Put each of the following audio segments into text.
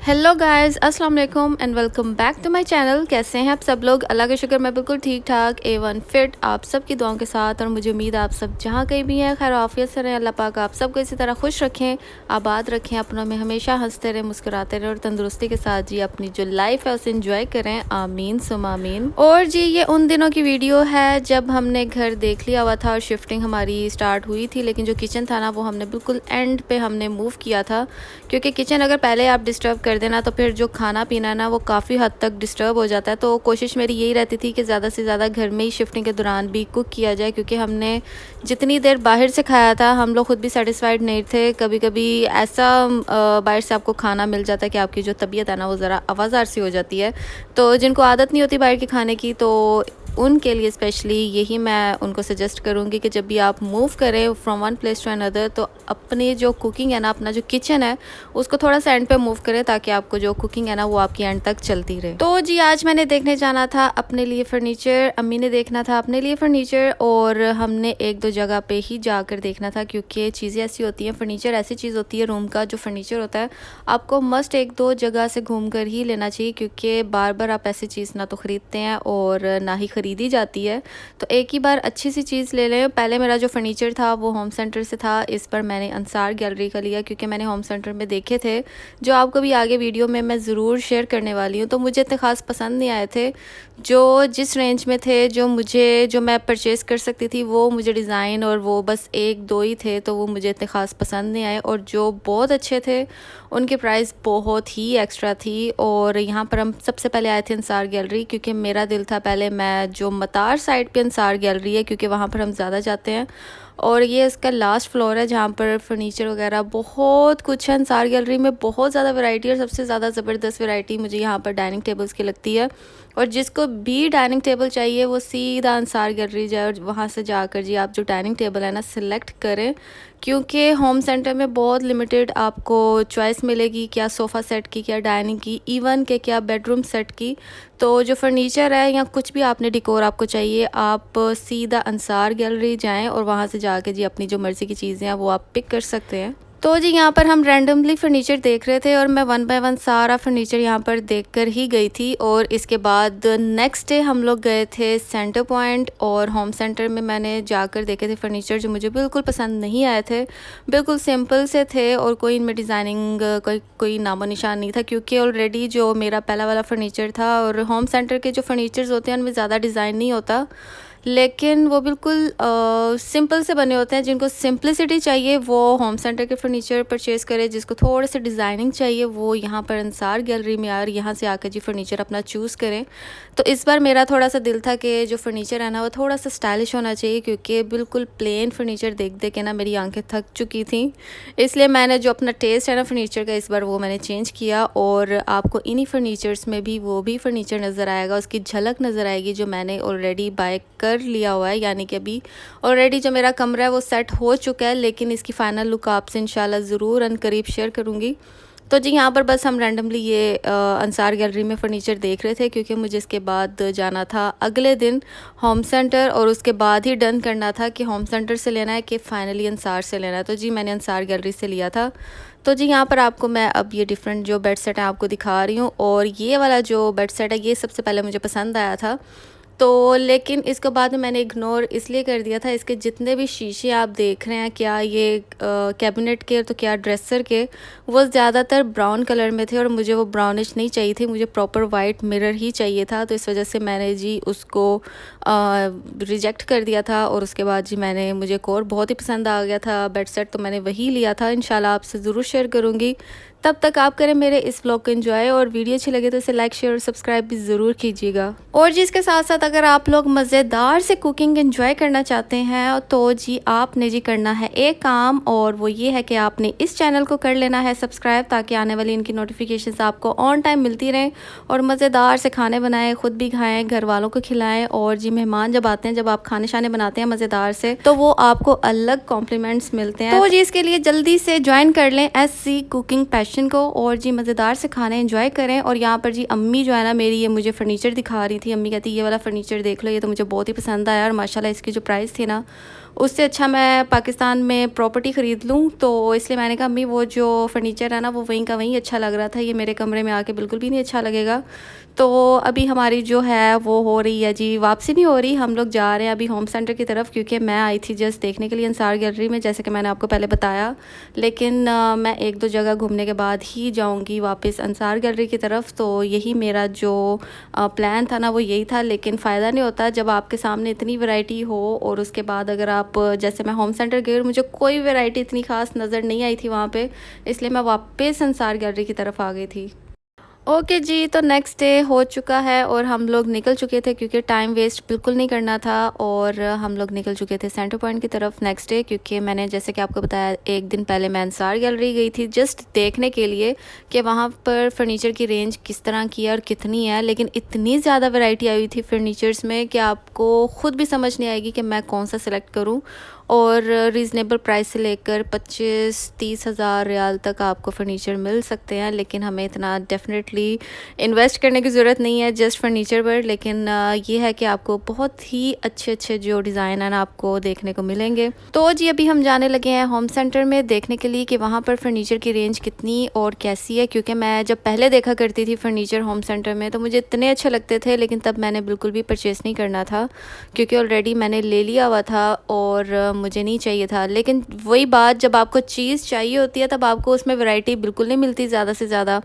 Hello guys, अस्सलाम वालेकुम and welcome back to my channel. कैसे हैं आप सब लोग? अल्लाह का शुक्र मैं बिल्कुल ठीक ठाक A1 फिट आप सब की दुआओं के साथ। और मुझे उम्मीद है आप सब जहाँ कहीं भी हैं खैर आफियत से रहें। अल्लाह पाक आप सबको इसी तरह खुश रखें, आबाद रखें, अपनों में हमेशा हंसते रहें, मुस्कुराते रहें और तंदुरुस्ती के साथ जी अपनी जो लाइफ है उसे इंजॉय करें। आमीन सुम आमीन। और जी ये उन दिनों की वीडियो है जब हमने घर देख लिया हुआ था और शिफ्टिंग हमारी स्टार्ट हुई थी, लेकिन जो किचन था ना वो हमने बिल्कुल एंड पे हमने मूव किया था, क्योंकि किचन अगर पहले आप डिस्टर्ब कर देना तो फिर जो खाना पीना है ना वो काफ़ी हद तक डिस्टर्ब हो जाता है। तो कोशिश मेरी यही रहती थी कि ज़्यादा से ज़्यादा घर में ही शिफ्टिंग के दौरान भी कुक किया जाए, क्योंकि हमने जितनी देर बाहर से खाया था हम लोग खुद भी सेटिस्फाइड नहीं थे। कभी कभी ऐसा बाहर से आपको खाना मिल जाता है कि आपकी जो तबीयत है ना वो ज़रा आवाज़ार सी हो जाती है। तो जिनको आदत नहीं होती बाहर के खाने की, तो उनके लिए स्पेशली यही मैं उनको सजेस्ट करूँगी कि जब भी आप मूव करें from one place to another तो अपनी जो कुकिंग है ना, अपना जो किचन है उसको थोड़ा सा एंड पे मूव करें, ताकि आपको जो कुकिंग है ना वो आपकी एंड तक चलती रहे। तो जी आज मैंने देखने जाना था अपने लिए फर्नीचर, अम्मी ने देखना था अपने लिए फर्नीचर, और हमने एक दो जगह पे ही जाकर देखना था, क्योंकि चीज़ें ऐसी होती हैं, फर्नीचर ऐसी चीज़ होती है, रूम का जो फर्नीचर होता है आपको मस्ट एक दो जगह से घूम कर ही लेना चाहिए, क्योंकि बार बार आप ऐसी चीज़ ना तो ख़रीदते हैं और ना ही ख़रीदी जाती है। तो एक ही बार अच्छी सी चीज़ ले लें। पहले मेरा जो फर्नीचर था वो होम सेंटर से था, इस पर मैंने अंसार गैलरी का लिया, क्योंकि मैंने होम सेंटर में देखे थे जो आपको भी आगे वीडियो में मैं ज़रूर शेयर करने वाली हूँ। तो मुझे इतने ख़ास पसंद नहीं आए थे, जो जिस रेंज में थे, जो मैं परचेज़ कर सकती थी वो मुझे डिज़ाइन और वो बस एक दो ही थे, तो वो मुझे इतने ख़ास पसंद नहीं आए। और जो बहुत अच्छे थे उनकी प्राइस बहुत ही एक्स्ट्रा थी। और यहाँ पर हम सबसे पहले आए थे अंसार गैलरी, क्योंकि मेरा दिल था पहले मैं जो मतार साइड पे अंसार गैलरी है, क्योंकि वहाँ पर हम ज़्यादा जाते हैं और ये इसका लास्ट फ्लोर है जहाँ पर फर्नीचर वगैरह बहुत कुछ है। अंसार गैलरी में बहुत ज़्यादा वैरायटी और सबसे ज़्यादा ज़बरदस्त वैरायटी मुझे यहाँ पर डाइनिंग टेबल्स की लगती है। और जिसको भी डाइनिंग टेबल चाहिए वो सीधा अंसार गैलरी जाए और वहाँ से जाकर जी आप जो डाइनिंग टेबल है ना सिलेक्ट करें, क्योंकि होम सेंटर में बहुत लिमिटेड आपको चॉइस मिलेगी, क्या सोफ़ा सेट की, क्या डाइनिंग की, इवन के क्या बेडरूम सेट की। तो जो फर्नीचर है या कुछ भी आपने डिकोर आपको चाहिए, आप सीधा अंसार गैलरी जाएं और वहाँ से जाके जी अपनी जो मर्ज़ी की चीज़ें हैं वो आप पिक कर सकते हैं। तो जी यहाँ पर हम रैंडमली फ़र्नीचर देख रहे थे और मैं वन बाय वन सारा फ़र्नीचर यहाँ पर देख कर ही गई थी। और इसके बाद नेक्स्ट डे हम लोग गए थे सेंटर पॉइंट, और होम सेंटर में मैंने जाकर देखे थे फ़र्नीचर जो मुझे बिल्कुल पसंद नहीं आए थे, बिल्कुल सिंपल से थे और कोई इनमें डिज़ाइनिंग कोई नामो निशान नहीं था, क्योंकि ऑलरेडी जो मेरा पहला वाला फ़र्नीचर था और होम सेंटर के जो फ़र्नीचर्स होते हैं उनमें ज़्यादा डिज़ाइन नहीं होता, लेकिन वो बिल्कुल सिंपल से बने होते हैं। जिनको सिंपलिसिटी चाहिए वो होम सेंटर के फ़र्नीचर परचेज़ करे, जिसको थोड़े से डिज़ाइनिंग चाहिए वो यहाँ पर अंसार गैलरी में आकर यहाँ से आकर जी फ़र्नीचर अपना चूज़ करें। तो इस बार मेरा थोड़ा सा दिल था कि जो फ़र्नीचर है ना वो थोड़ा सा स्टाइलिश होना चाहिए, क्योंकि बिल्कुल प्लेन फ़र्नीचर देख देख के ना मेरी आंखें थक चुकी थी। इसलिए मैंने जो अपना टेस्ट है ना फ़र्नीचर का इस बार वो मैंने चेंज किया, और आपको इन्हीं फ़र्नीचर्स में भी वो भी फ़र्नीचर नज़र आएगा, उसकी झलक नज़र आएगी जो मैंने ऑलरेडी बाय कर लिया हुआ है। यानी कि अभी ऑलरेडी जो मेरा कमरा है वो सेट हो चुका है, लेकिन इसकी फ़ाइनल लुक आपसे इंशाल्लाह ज़रूर अनकरीब शेयर करूँगी। तो जी यहाँ पर बस हम रैंडमली ये अंसार गैलरी में फ़र्नीचर देख रहे थे, क्योंकि मुझे इसके बाद जाना था अगले दिन होम सेंटर, और उसके बाद ही डन करना था कि होम सेंटर से लेना है कि फ़ाइनली अंसार से लेना है। तो जी मैंने अंसार गैलरी से लिया था। तो जी यहाँ पर आपको मैं अब ये डिफरेंट जो बेड सेट है आपको दिखा रही हूँ, और ये वाला जो बेड सेट है ये सबसे पहले मुझे पसंद आया था। तो लेकिन इसके बाद में मैंने इग्नोर इसलिए कर दिया था, इसके जितने भी शीशे आप देख रहे हैं, क्या ये कैबिनेट के तो क्या ड्रेसर के, वो ज़्यादातर ब्राउन कलर में थे और मुझे वो ब्राउनिश नहीं चाहिए थी, मुझे प्रॉपर वाइट मिरर ही चाहिए था। तो इस वजह से मैंने जी उसको रिजेक्ट कर दिया था। और उसके बाद जी मुझे एक और बहुत ही पसंद आ गया था बेड सेट, तो मैंने वही लिया था। इंशाल्लाह आपसे ज़रूर शेयर करूँगी। तब तक आप करें मेरे इस व्लॉग को एंजॉय, और वीडियो अच्छी लगे तो इसे लाइक शेयर और सब्सक्राइब भी ज़रूर कीजिएगा। और जी इसके साथ साथ अगर आप लोग मज़ेदार से कुकिंग एंजॉय करना चाहते हैं तो जी आपने जी करना है एक काम, और वो ये है कि आपने इस चैनल को कर लेना है सब्सक्राइब, ताकि आने वाली इनकी नोटिफिकेशंस आपको ऑन टाइम मिलती रहें, और मज़ेदार से खाने बनाएं, ख़ुद भी खाएँ, घर वालों को खिलाएँ। और जी मेहमान जब आते हैं, जब आप खाने शाने बनाते हैं मज़ेदार से, तो वो आपको अलग कॉम्प्लीमेंट्स मिलते हैं। तो जी इसके लिए जल्दी से ज्वाइन कर लें SC कुकिंग पैशन को, और जी मज़ेदार से खाने एंजॉय करें। और यहाँ पर जी अम्मी जो है ना मेरी, ये मुझे फ़र्नीचर दिखा रही थी। अम्मी कहती ये वाला फ़र्नीचर देख लो, ये तो मुझे बहुत ही पसंद आया, और माशाल्लाह इसकी जो प्राइस थी ना उससे अच्छा मैं पाकिस्तान में प्रॉपर्टी ख़रीद लूँ। तो इसलिए मैंने कहा अम्मी वो जो फ़र्नीचर है ना वो वहीं का वहीं अच्छा लग रहा था, ये मेरे कमरे में आके बिल्कुल भी नहीं अच्छा लगेगा। तो अभी हमारी जो है वो हो रही है जी, वापसी नहीं हो रही, हम लोग जा रहे हैं अभी होम सेंटर की तरफ, क्योंकि मैं आई थी जस्ट देखने के लिए अंसार गैलरी में, जैसे कि मैंने आपको पहले बताया। लेकिन मैं एक दो जगह घूमने के बाद ही जाऊंगी वापस अंसार गैलरी की तरफ। तो यही मेरा जो प्लान था ना वो यही था। लेकिन फ़ायदा नहीं होता जब आपके सामने इतनी वैरायटी हो और उसके बाद अगर आप, जैसे मैं होम सेंटर गई और मुझे कोई वैरायटी इतनी ख़ास नज़र नहीं आई थी वहाँ पे, इसलिए मैं वापस अंसार गैलरी की तरफ आ गई थी। ओके जी, तो नेक्स्ट डे हो चुका है और हम लोग निकल चुके थे, क्योंकि टाइम वेस्ट बिल्कुल नहीं करना था। और हम लोग निकल चुके थे सेंटर पॉइंट की तरफ नेक्स्ट डे, क्योंकि मैंने जैसे कि आपको बताया एक दिन पहले मैं अंसार गैलरी गई थी जस्ट देखने के लिए कि वहाँ पर फर्नीचर की रेंज किस तरह की है और कितनी है। लेकिन इतनी ज़्यादा वैरायटी आई हुई थी फर्नीचर्स में कि आपको ख़ुद भी समझ नहीं आएगी कि मैं कौन सा सिलेक्ट करूँ। और रीज़नेबल प्राइस से लेकर 25-30 हज़ार रियाल तक आपको फ़र्नीचर मिल सकते हैं। लेकिन हमें इतना डेफिनेटली इन्वेस्ट करने की ज़रूरत नहीं है जस्ट फर्नीचर पर। लेकिन ये है कि आपको बहुत ही अच्छे अच्छे जो डिज़ाइन है ना आपको देखने को मिलेंगे। तो जी अभी हम जाने लगे हैं होम सेंटर में देखने के लिए कि वहाँ पर फर्नीचर की रेंज कितनी और कैसी है। क्योंकि मैं जब पहले देखा करती थी फर्नीचर होम सेंटर में तो मुझे इतने अच्छे लगते थे, लेकिन तब मैंने बिल्कुल भी परचेज़ नहीं करना था, क्योंकि ऑलरेडी मैंने ले लिया हुआ था और मुझे नहीं चाहिए था। लेकिन वही बात, जब आपको चीज़ चाहिए होती है तब आपको उसमें वैरायटी बिल्कुल नहीं मिलती ज़्यादा से ज़्यादा,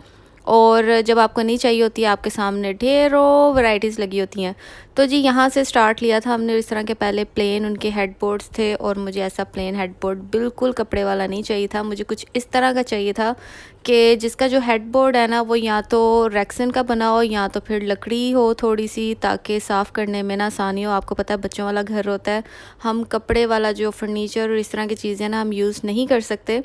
और जब आपको नहीं चाहिए होती है आपके सामने ढेरों वैरायटीज़ लगी होती हैं। तो जी यहाँ से स्टार्ट लिया था हमने। इस तरह के पहले प्लेन उनके हेडबोर्ड्स थे और मुझे ऐसा प्लेन हेडबोर्ड बिल्कुल कपड़े वाला नहीं चाहिए था, मुझे कुछ इस तरह का चाहिए था कि जिसका जो हेडबोर्ड है ना वो या तो रेक्सिन का बना हो या तो फिर लकड़ी हो थोड़ी सी, ताकि साफ़ करने में ना आसानी हो। आपको पता है बच्चों वाला घर होता है, हम कपड़े वाला जो फर्नीचर और इस तरह की चीज़ें ना हम यूज़ नहीं कर सकते।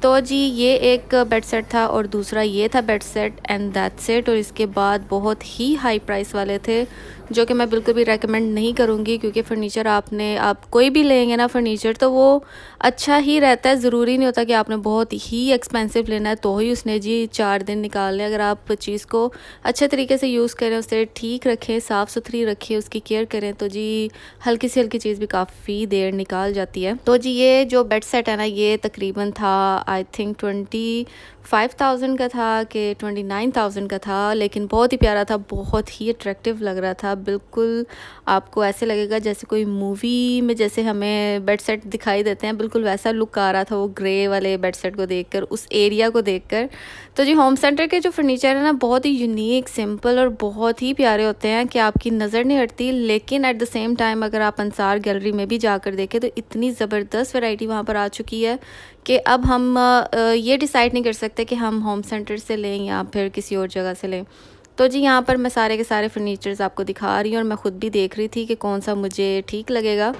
तो जी ये एक बेड सेट था और दूसरा ये था bed set and that's it. और इसके बाद बहुत ही हाई प्राइस वाले थे जो कि मैं बिल्कुल भी रेकमेंड नहीं करूँगी, क्योंकि फ़र्नीचर आप कोई भी लेंगे ना फ़र्नीचर तो वो अच्छा ही रहता है। ज़रूरी नहीं होता कि आपने बहुत ही एक्सपेंसिव लेना है तो ही उसने जी 4 दिन निकाल लें। अगर आप चीज़ को अच्छे तरीके से यूज़ करें, उसे ठीक रखें, साफ़ सुथरी रखें, उसकी केयर करें, तो जी हल्की से हल्की चीज़ भी काफ़ी देर निकाल जाती है। तो जी ये जो बेड सेट है ना ये तकरीबन था आई थिंक 25,000 का था कि 29,000 का था, लेकिन बहुत ही प्यारा था, बहुत ही अट्रैक्टिव लग रहा था। बिल्कुल आपको ऐसे लगेगा जैसे कोई मूवी में जैसे हमें बेड सेट दिखाई देते हैं, बिल्कुल वैसा लुक आ रहा था वो ग्रे वाले बेड सेट को देखकर, उस एरिया को देखकर। तो जी होम सेंटर के जो फर्नीचर है ना बहुत ही यूनिक, सिंपल और बहुत ही प्यारे होते हैं कि आपकी नज़र नहीं हटती। लेकिन एट द सेम टाइम अगर आप अंसार गैलरी में भी जाकर देखें तो इतनी ज़बरदस्त वैरायटी वहाँ पर आ चुकी है कि अब हम ये डिसाइड नहीं कर सकते कि हम होम सेंटर से लें या फिर किसी और जगह से लें। तो जी यहाँ पर मैं सारे के सारे फर्नीचर्स आपको दिखा रही हूँ और मैं ख़ुद भी देख रही थी कि कौन सा मुझे ठीक लगेगा।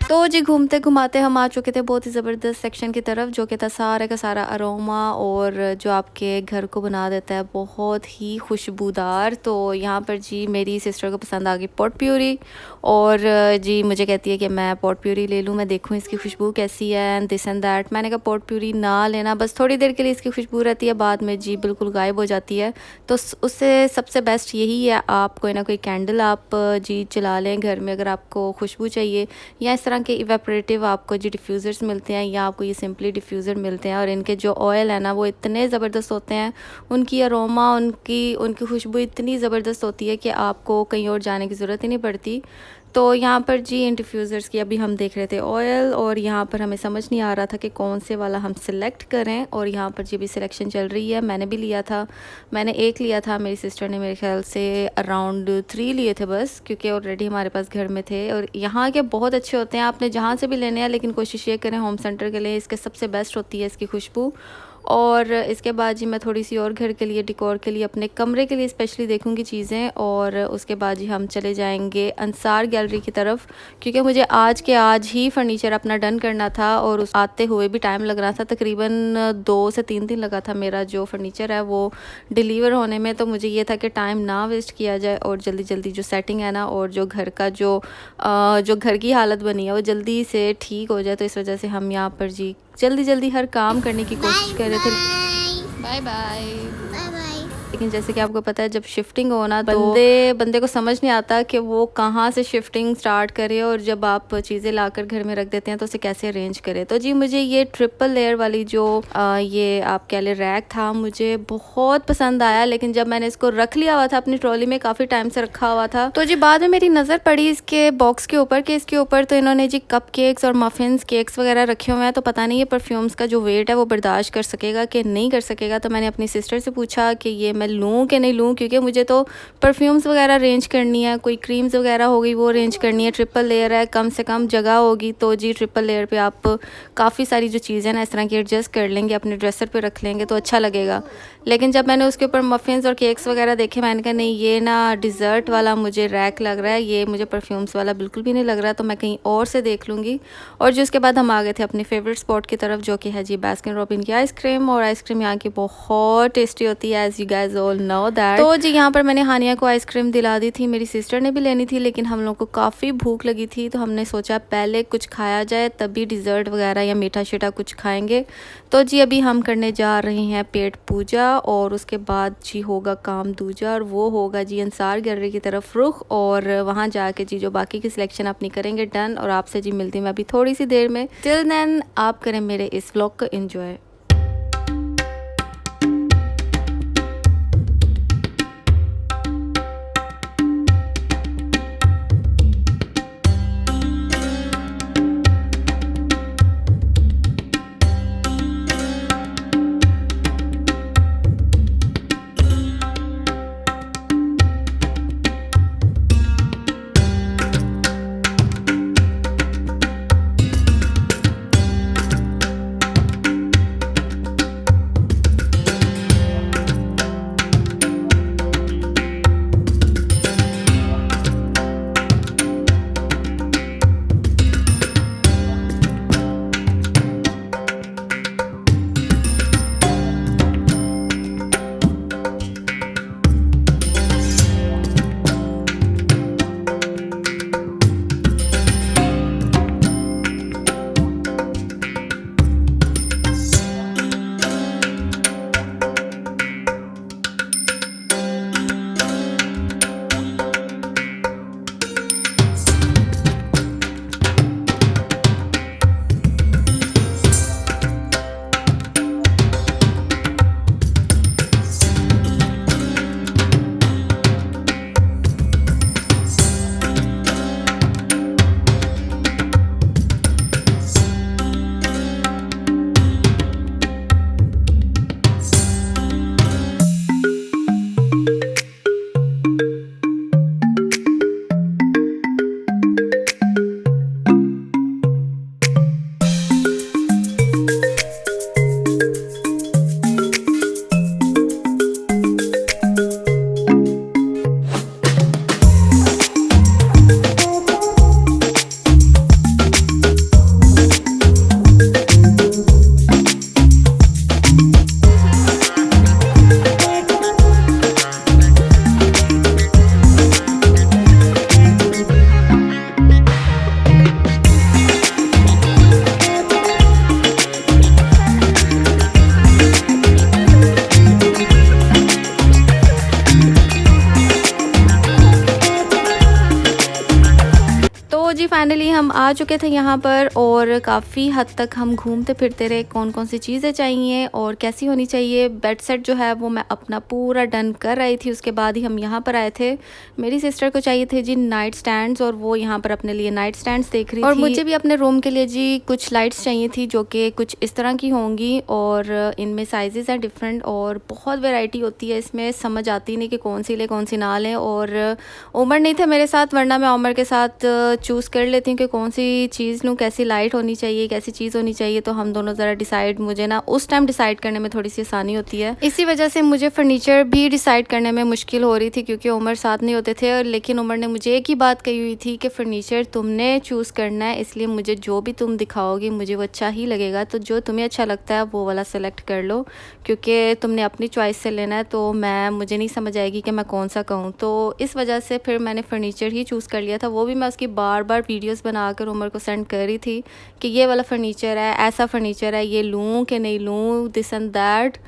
तो जी घूमते घुमाते हम आ चुके थे बहुत ही ज़बरदस्त सेक्शन की तरफ, जो कि था सारा का सारा अरोमा और जो आपके घर को बना देता है बहुत ही खुशबूदार। तो यहाँ पर जी मेरी सिस्टर को पसंद आ गई पॉट प्यूरी और जी मुझे कहती है कि मैं पॉट प्यूरी ले लूँ, मैं देखूँ इसकी खुशबू कैसी है एंड दिस एंड दैट। मैंने कहा पॉट प्यूरी ना लेना, बस थोड़ी देर के लिए इसकी खुशबू रहती है, बाद में जी बिल्कुल गायब हो जाती है। तो उससे सबसे बेस्ट यही है आप कोई ना कोई कैंडल आप जी चला लें घर में अगर आपको खुशबू चाहिए, या इस तरह के इवेपोरेटिव आपको जो डिफ्यूज़र्स मिलते हैं या आपको ये सिंपली डिफ्यूज़र मिलते हैं। और इनके जो ऑयल है ना वो इतने ज़बरदस्त होते हैं, उनकी अरोमा उनकी खुशबू इतनी ज़बरदस्त होती है कि आपको कहीं और जाने की ज़रूरत ही नहीं पड़ती। तो यहाँ पर जी इन डिफ्यूज़र्स की अभी हम देख रहे थे ऑयल, और यहाँ पर हमें समझ नहीं आ रहा था कि कौन से वाला हम सिलेक्ट करें। और यहाँ पर जी भी सिलेक्शन चल रही है, मैंने भी लिया था, मैंने एक लिया था, मेरी सिस्टर ने मेरे ख्याल से अराउंड 3 लिए थे बस, क्योंकि ऑलरेडी हमारे पास घर में थे। और यहाँ के बहुत अच्छे होते हैं, आपने जहाँ से भी लेने हैं, लेकिन कोशिश ये करें होम सेंटर के लिए, इसके सबसे बेस्ट होती है इसकी खुशबू। और इसके बाद जी मैं थोड़ी सी और घर के लिए डेकोर के लिए अपने कमरे के लिए स्पेशली देखूँगी चीज़ें। और उसके बाद जी हम चले जाएंगे अंसार गैलरी की तरफ, क्योंकि मुझे आज के आज ही फर्नीचर अपना डन करना था और उस आते हुए भी टाइम लग रहा था। तकरीबन 2 से 3 दिन लगा था मेरा जो फर्नीचर है वो डिलीवर होने में। तो मुझे ये था कि टाइम ना वेस्ट किया जाए और जल्दी जल्दी जो सेटिंग है ना और जो घर का जो घर की हालत बनी है वो जल्दी से ठीक हो जाए। तो इस वजह से हम यहाँ पर जी जल्दी जल्दी हर काम करने की कोशिश कर रहे थे। Bye bye. लेकिन जैसे कि आपको पता है जब शिफ्टिंग हो ना तो बंदे को समझ नहीं आता कि वो कहाँ से शिफ्टिंग स्टार्ट करे और जब आप चीज़ें लाकर घर में रख देते हैं तो उसे कैसे अरेंज करें। तो जी मुझे ये ट्रिपल लेयर वाली जो ये आप कह ले रैक था मुझे बहुत पसंद आया। लेकिन जब मैंने इसको रख लिया हुआ था अपनी ट्रॉली में, काफ़ी टाइम से रखा हुआ था, तो जी बाद में मेरी नज़र पड़ी इसके बॉक्स के ऊपर कि इसके ऊपर तो इन्होंने जी कप केक्स और मफिन्स केक्स वगैरह रखे हुए हैं। तो पता नहीं ये परफ्यूम्स का जो वेट है वो बर्दाश्त कर सकेगा कि नहीं कर सकेगा। तो मैंने अपनी सिस्टर से पूछा कि ये मैं लूँ कि नहीं लूँ, क्योंकि मुझे तो परफ्यूम्स वगैरह अरेंज करनी है, कोई क्रीम्स वगैरह हो गई वो अरेंज करनी है। ट्रिपल लेयर है, कम से कम जगह होगी तो जी ट्रिपल लेयर पे आप काफ़ी सारी जो चीज़ें ना इस तरह की एडजस्ट कर लेंगे, अपने ड्रेसर पे रख लेंगे तो अच्छा लगेगा। लेकिन जब मैंने उसके ऊपर मफ़िन्स और केक्स वगैरह देखे मैंने कहा नहीं ये ना डिज़र्ट वाला मुझे रैक लग रहा है, ये मुझे परफ्यूम्स वाला बिल्कुल भी नहीं लग रहा। तो मैं कहीं और से देख लूँगी। और जो उसके बाद हम आ गए थे अपनी फेवरेट स्पॉट की तरफ जो कि है जी बास्किन रॉबिन की आइसक्रीम। और आइसक्रीम यहाँ की बहुत टेस्टी होती है as you guys all know that. तो जी यहाँ पर मैंने हानिया को आइसक्रीम दिला दी थी, मेरी सिस्टर ने भी लेनी थी, लेकिन हम लोग को काफ़ी भूख लगी थी तो हमने सोचा पहले कुछ खाया जाए तभी डिज़र्ट वगैरह या मीठा शीठा कुछ खाएंगे। तो जी अभी हम करने जा रहे हैं पेट पूजा और उसके बाद जी होगा काम दूजा और वो होगा जी अंसार गैलरी की तरफ रुख। और वहाँ जाके जी जो बाकी की सिलेक्शन अपनी करेंगे डन। और आपसे जी मिलती मैं अभी थोड़ी सी देर में। टिल देन आप करें मेरे इस व्लॉग को एंजॉय। जी फाइनली हम आ चुके थे यहाँ पर और काफ़ी हद तक हम घूमते फिरते रहे कौन कौन सी चीज़ें चाहिए और कैसी होनी चाहिए। बेड सेट जो है वो मैं अपना पूरा डन कर रही थी, उसके बाद ही हम यहाँ पर आए थे। मेरी सिस्टर को चाहिए थे जी नाइट स्टैंड्स और वो यहाँ पर अपने लिए नाइट स्टैंड्स देख रही थी। और मुझे भी अपने रूम के लिए जी कुछ लाइट्स चाहिए थी जो कि कुछ इस तरह की होंगी और इनमें साइजेस हैं डिफरेंट और बहुत वेराइटी होती है इसमें, समझ आती नहीं कि कौन सी ले कौन सी ना लें। और उमर नहीं थे मेरे साथ वरना मैं उमर के साथ चूज़ कर लेती हूँ कि कौन सी चीज़ लूँ, कैसी लाइट होनी चाहिए, कैसी चीज़ होनी चाहिए, तो हम दोनों ज़रा डिसाइड, मुझे ना उस टाइम डिसाइड करने में थोड़ी सी आसानी होती है। इसी वजह से मुझे फर्नीचर भी डिसाइड करने में मुश्किल हो रही थी क्योंकि उमर साथ नहीं होते थे, लेकिन उमर ने मुझे एक ही बात कही हुई थी कि फर्नीचर तुमने चूज़ करना है, इसलिए मुझे जो भी तुम दिखाओगी मुझे वो अच्छा ही लगेगा, तो जो तुम्हें अच्छा लगता है वो वाला सेलेक्ट कर लो क्योंकि तुमने अपनी चॉइस से लेना है, तो मुझे नहीं समझ आएगी कि मैं कौन सा कहूँ। तो इस वजह से फिर मैंने फ़र्नीचर ही चूज़ कर लिया था। वो भी मैं उसकी बार बार वीडियोस बनाकर उमर को सेंड कर रही थी कि ये वाला फ़र्नीचर है, ऐसा फ़र्नीचर है, ये लूँ कि नहीं लूँ, दिस एंड दैट।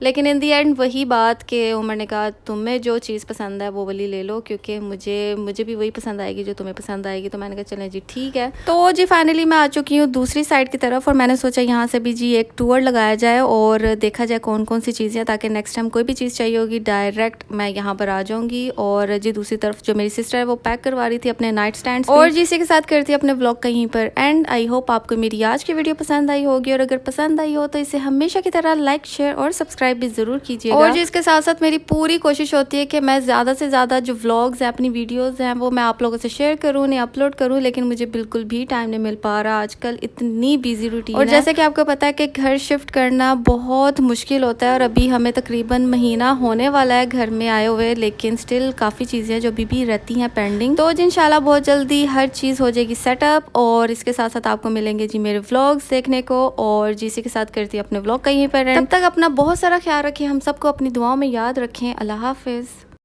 लेकिन इन दी एंड वही बात कि उमर ने कहा तुम्हें जो चीज़ पसंद है वो वाली ले लो क्योंकि मुझे भी वही पसंद आएगी जो तुम्हें पसंद आएगी। तो मैंने कहा चलें जी ठीक है। तो जी फाइनली मैं आ चुकी हूँ दूसरी साइड की तरफ और मैंने सोचा यहाँ से भी जी एक टूर लगाया जाए और देखा जाए कौन कौन सी चीज़ें, ताकि नेक्स्ट टाइम कोई भी चीज़ चाहिए होगी डायरेक्ट मैं यहाँ पर आ जाऊँगी। और जी दूसरी तरफ जो मेरी सिस्टर है वो पैक करवा रही थी अपने नाइट स्टैंड और जी इसी के साथ करती अपने व्लॉग कहीं पर एंड। आई होप आपको मेरी आज की वीडियो पसंद आई होगी और अगर पसंद आई हो तो इसे हमेशा की तरह लाइक, शेयर और सब्सक्राइब भी ज़रूर कीजिए। और जी इसके साथ साथ मेरी पूरी कोशिश होती है कि मैं ज़्यादा से ज़्यादा जो व्लॉग्स हैं, अपनी वीडियोस हैं, वो मैं आप लोगों से शेयर करूँ, नहीं अपलोड करूँ, लेकिन मुझे बिल्कुल भी टाइम नहीं मिल पा रहा आजकल, इतनी बिजी रूटीन है। और जैसे कि आपको पता है कि घर शिफ्ट करना बहुत मुश्किल होता है और अभी हमें तकरीबन महीना होने वाला है घर में आए हुए, लेकिन स्टिल काफ़ी चीज़ें जो अभी भी रहती हैं पेंडिंग। तो जी इंशाल्लाह बहुत जल्दी हर चीज़ हो जाएगी सेटअप और इसके साथ साथ आपको मिलेंगे जी मेरे व्लॉग्स देखने को। और जी इसी के साथ करती है अपने व्लॉग कहीं पर। तब तक अपना बहुत सारा ख्याल रखें, हम सबको अपनी दुआओं में याद रखें। अल्लाह हाफिज़।